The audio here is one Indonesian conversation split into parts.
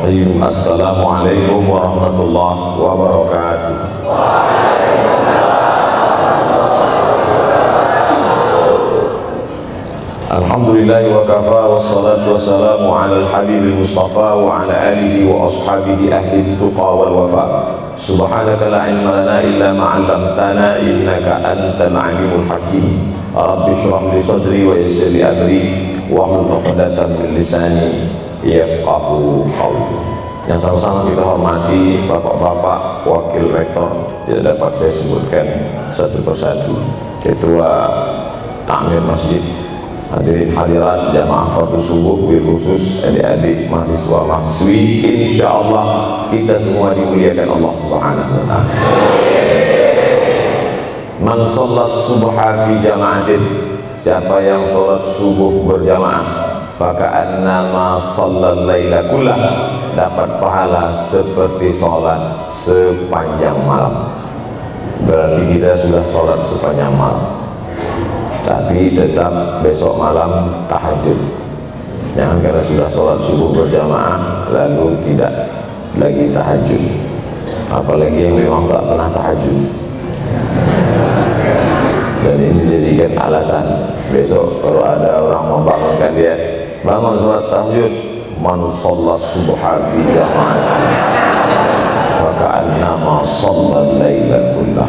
Bismillahirrahmanirrahim. Assalamualaikum warahmatullahi wabarakatuh. Alhamdulillah wa kafa wassalatu wassalamu ala al-habibil mustafa wa ala alihi wa ashabihi ahli tuqa wal wafa. Subhanaka la ilma lana illa ma 'allamtana innaka antal alimul hakim. Rabbi shrah li sadri wa yassir li amri wa hlul 'uqdatam min lisani yafqahu qawli. Yang sama-sama kita hormati bapak-bapak wakil rektor, tidak dapat saya sebutkan satu persatu, ketua takmir masjid, hadirin hadirat jamaah fardhu subuh, khusus adik-adik mahasiswa mahasiswi, insyaallah kita semua dimuliakan Allah Subhanahu wa taala. Man shallat subha fi jama'atin, siapa yang salat subuh berjamaah, faka'annama shallal laila kullah, dapat pahala seperti salat sepanjang malam. Berarti kita sudah salat sepanjang malam, tapi tetap besok malam tahajud. Jangan karena sudah sholat subuh berjamaah lalu tidak lagi tahajud, apalagi yang memang tak pernah tahajud, dan ini dijadikan alasan besok kalau ada orang membangunkan dia, bangun sholat tahajud. Man shallat subha fi jama'ah faka'annama shallal laila kullah.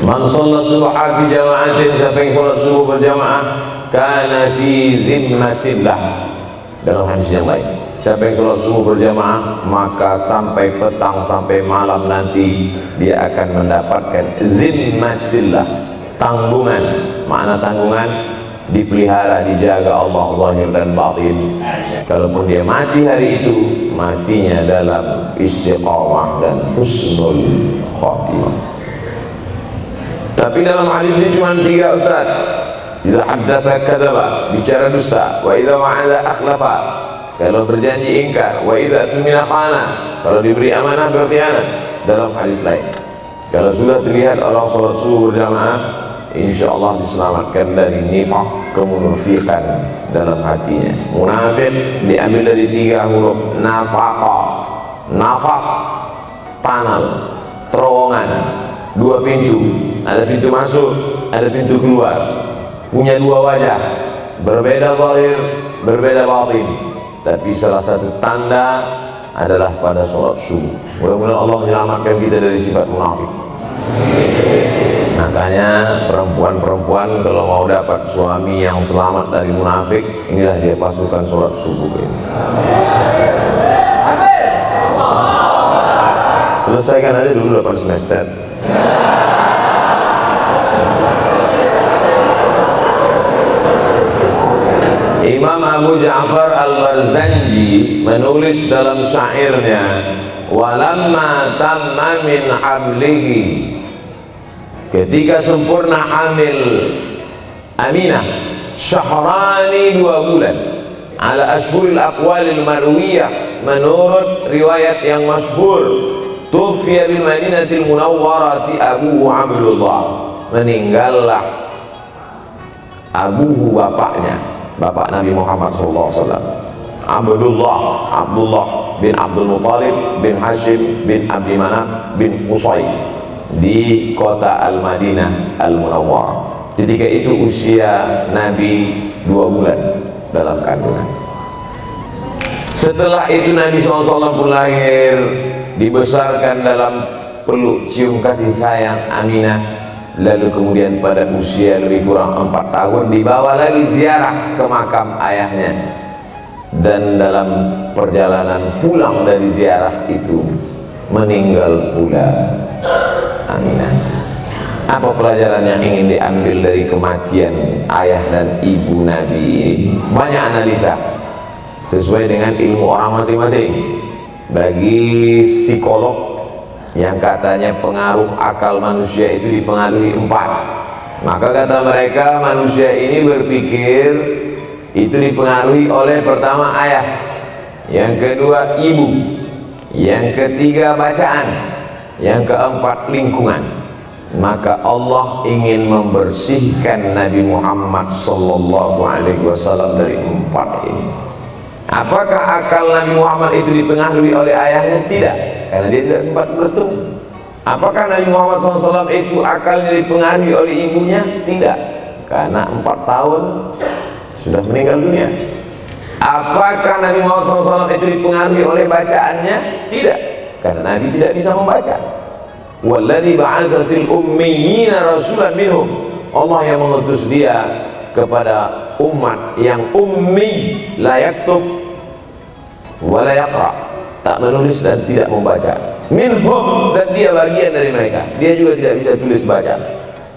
Man shallat subha fi jama'atin, siapa yang salat subuh berjamaah, kana fi zimmatillah. Dalam hadis yang lain, siapa yang salat subuh berjamaah, maka sampai petang sampai malam nanti dia akan mendapatkan zimmatillah, tanggungan. Makna tanggungan, dipelihara, dijaga Allah zahir dan batin. Kalaupun dia mati hari itu, matinya dalam istiqamah dan husnul khatimah. Tapi dalam hadis ini cuma 3 Ustaz. Idza haddatsa kadzaba, bicara dusta, wa idza wa'ada akhlafa, kalau berjanji ingkar, wa idza tumina khana, kalau diberi amanah berkhianat. Dalam hadis lain, kalau sudah terlihat orang salat subuh berjamaah, insyaallah diselamatkan dari nifaq, kemunafikan dalam hatinya. Munafik diambil dari 3 huruf nafaqa. Nafaq, panal, terowongan, 2 pintu, ada pintu masuk, ada pintu keluar, punya 2 wajah, berbeda zahir, berbeda batin. Tapi salah satu tanda adalah pada sholat subuh. Mudah-mudahan Allah menyelamatkan kita dari sifat munafik. Makanya perempuan-perempuan kalau mau dapat suami yang selamat dari munafik, inilah dia pasukan sholat subuh ini. Selesaikan aja dulu 8 semester. Imam Abu Ja'far Al-Barzanji menulis dalam syairnya, walamma tamma min hamlihi, ketika sempurna hamil Aminah, syahrani 2 bulan, ala ashhuril aqwalil marwiyah, menurut riwayat yang masyhur, tufiya bil Madinatil Munawwarati Abu Abdullah, meninggallah Abu, bapaknya, bapak Nabi Muhammad SAW, Abdullah bin Abdul Muttalib bin Hashim bin Abdi Manaf bin Qusay, di kota Al-Madinah Al-Munawwarah. Ketika itu usia Nabi 2 bulan dalam kandungan. Setelah itu Nabi SAW pun lahir, dibesarkan dalam peluk cium kasih sayang Aminah. Lalu kemudian pada usia lebih kurang 4 tahun dibawa lagi ziarah ke makam ayahnya. Dan dalam perjalanan pulang dari ziarah itu meninggal pula Aminah. Apa pelajaran yang ingin diambil dari kematian ayah dan ibu Nabi ini? Banyak analisa sesuai dengan ilmu orang masing-masing. Bagi psikolog yang katanya pengaruh akal manusia itu dipengaruhi 4, maka kata mereka manusia ini berpikir itu dipengaruhi oleh pertama ayah, yang kedua ibu, yang ketiga bacaan, yang keempat lingkungan. Maka Allah ingin membersihkan Nabi Muhammad SAW dari 4 ini. Apakah akal Nabi Muhammad itu dipengaruhi oleh ayahnya? Tidak, karena dia tidak sempat bertemu. Apakah Nabi Muhammad SAW itu akalnya dipengaruhi oleh ibunya? Tidak, karena 4 tahun sudah meninggal dunia. Apakah Nabi Muhammad SAW itu dipengaruhi oleh bacaannya? Tidak, karena Nabi tidak bisa membaca. Walladzi ba'atsa fil ummiyina rasulan minhum, Allah yang mengutus dia kepada umat yang ummi, la yaktub wa la yaqra, tak menulis dan tidak membaca. Minhum, dan dia bagian dari mereka, dia juga tidak bisa tulis baca.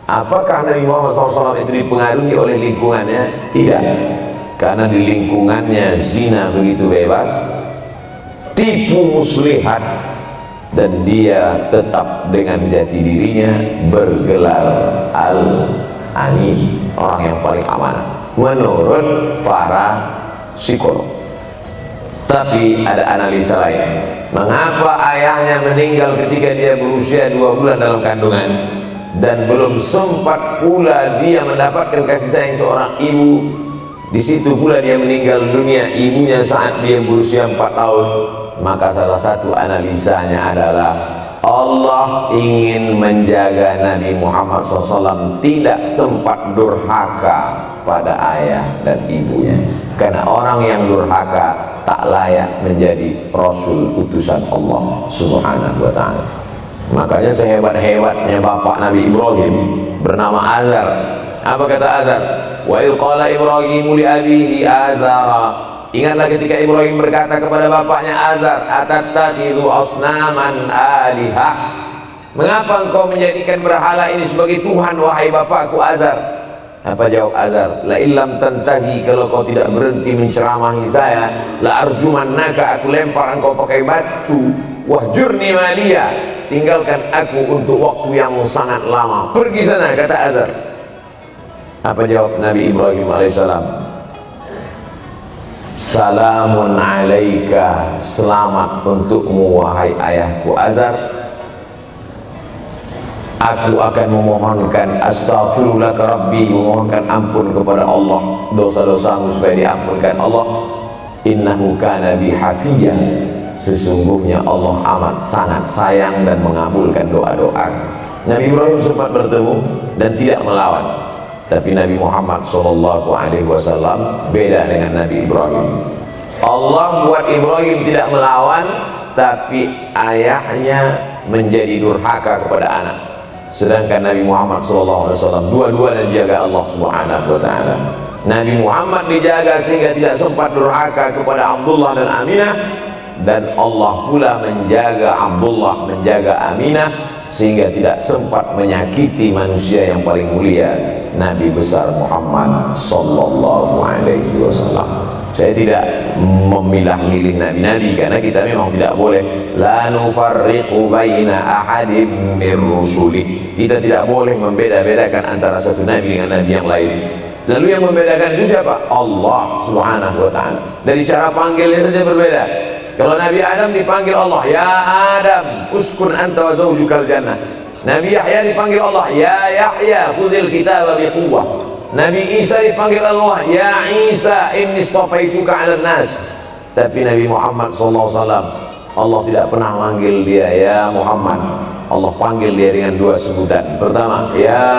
Apakah Nabi Muhammad SAW itu dipengaruhi oleh lingkungannya? Tidak, karena di lingkungannya zina begitu bebas, tipu muslihat, dan dia tetap dengan jati dirinya bergelar al-amin, orang yang paling amanah menurut para psikolog. Tapi ada analisa lain, mengapa ayahnya meninggal ketika dia berusia 2 bulan dalam kandungan, dan belum sempat pula dia mendapatkan kasih sayang seorang ibu. Di situ pula dia meninggal dunia, ibunya saat dia berusia 4 tahun. Maka salah satu analisanya adalah Allah ingin menjaga Nabi Muhammad SAW tidak sempat durhaka pada ayah dan ibunya, karena orang yang durhaka tak layak menjadi Rasul utusan Allah Subhanahu wa ta'ala. Makanya sehebat-hebatnya bapak Nabi Ibrahim bernama Azar. Apa kata Azar? Wa idh qala Ibrahimu li abihi Azara, ingatlah ketika Ibrahim berkata kepada bapaknya Azar, atattakhidhu asnaman alihah, mengapa engkau menjadikan berhala ini sebagai Tuhan wahai bapakku Azar? Apa jawab Azar? La illam tantahi, kalau kau tidak berhenti menceramahi saya, la arjumannaka, aku lempar engkau pakai batu. Wahjurni maliya, tinggalkan aku untuk waktu yang sangat lama, pergi sana, kata Azar. Apa jawab Nabi Ibrahim alaihissalam? Salamun alaika, selamat untukmu wahai ayahku Azar. Aku akan memohonkan astaghfirullah ke Rabbi, memohonkan ampun kepada Allah dosa-dosamu supaya diampunkan Allah. Innahu kana bi hafiyya, sesungguhnya Allah amat sangat sayang dan mengabulkan doa-doa. Nabi Ibrahim sempat bertemu dan tidak melawan. Tapi Nabi Muhammad SAW beda dengan Nabi Ibrahim. Allah buat Ibrahim tidak melawan, tapi ayahnya menjadi durhaka kepada anak. Sedangkan Nabi Muhammad SAW dua-duanya dijaga Allah Subhanahu wa ta'ala. Nabi Muhammad dijaga sehingga tidak sempat durhaka kepada Abdullah dan Aminah, dan Allah pula menjaga Abdullah, menjaga Aminah, sehingga tidak sempat menyakiti manusia yang paling mulia, Nabi besar Muhammad sallallahu alaihi wasallam. Saya tidak memilah-milih nabi-nabi, karena kita memang tidak boleh la nufarriqu baina ahadin mir rusuli. Kita tidak boleh membeda-bedakan antara satu nabi dengan nabi yang lain. Lalu yang membedakan itu siapa? Allah Subhanahu wa ta'ala. Dari cara panggilnya saja berbeda. Kalau Nabi Adam dipanggil Allah, ya Adam uskun anta wa zawjukal jannah. Nabi Yahya dipanggil Allah, ya Yahya khudhil kitaba biquwwah. Nabi Isa dipanggil Allah, ya Isa inni istafaituka 'alan nas. Tapi Nabi Muhammad SAW, Allah tidak pernah manggil dia ya Muhammad. Allah panggil dia dengan 2 sebutan. Pertama, ya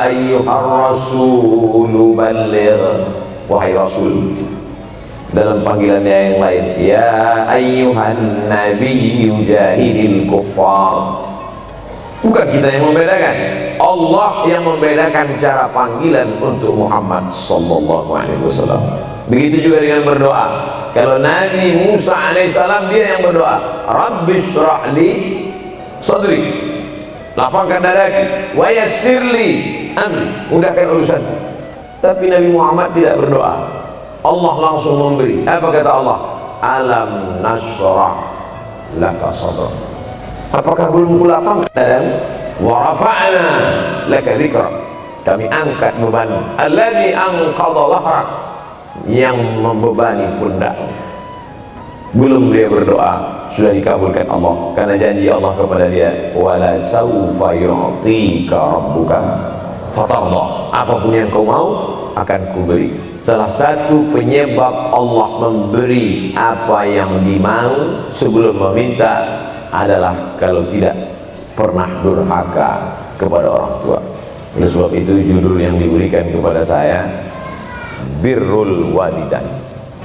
ayyuhar rasulu balligh, wahai Rasul. Dalam panggilannya yang lain, ya ayyuhan nabiyyu jahidil kuffar. Bukan kita yang membedakan, Allah yang membedakan cara panggilan untuk Muhammad sallallahu alaihi wasallam. Begitu juga dengan berdoa. Kalau Nabi Musa alaihissalam, dia yang berdoa, Rabbi shrah li sadri, lapangkan dadaku, wa yassirli amri, mudahkan urusan. Tapi Nabi Muhammad tidak berdoa, Allah langsung memberi. Apa kata Allah? Alam nashrah laka sadrak. Apakah belum kulapangkan dadamu? Wa rafa'na laka dzikrak, kami angkat beban. Alladzi anqadha dhahrak, yang membebani pundak. Belum dia berdoa, sudah dikabulkan Allah, karena janji Allah kepada dia, wala saufa yu'tika rabbuka fatarda. Apapun yang kau mau, akan kuberi. Salah satu penyebab Allah memberi apa yang dimau sebelum meminta adalah kalau tidak pernah durhaka kepada orang tua. Oleh sebab itu judul yang diberikan kepada saya Birrul Walidain.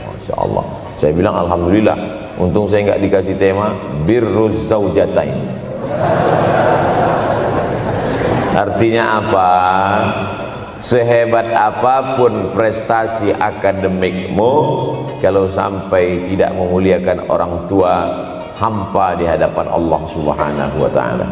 Masya Allah. Saya bilang alhamdulillah, untung saya nggak dikasih tema Birruz Zaujatain. Artinya apa? Sehebat apapun prestasi akademikmu, kalau sampai tidak memuliakan orang tua, hampa di hadapan Allah Subhanahu wa ta'ala.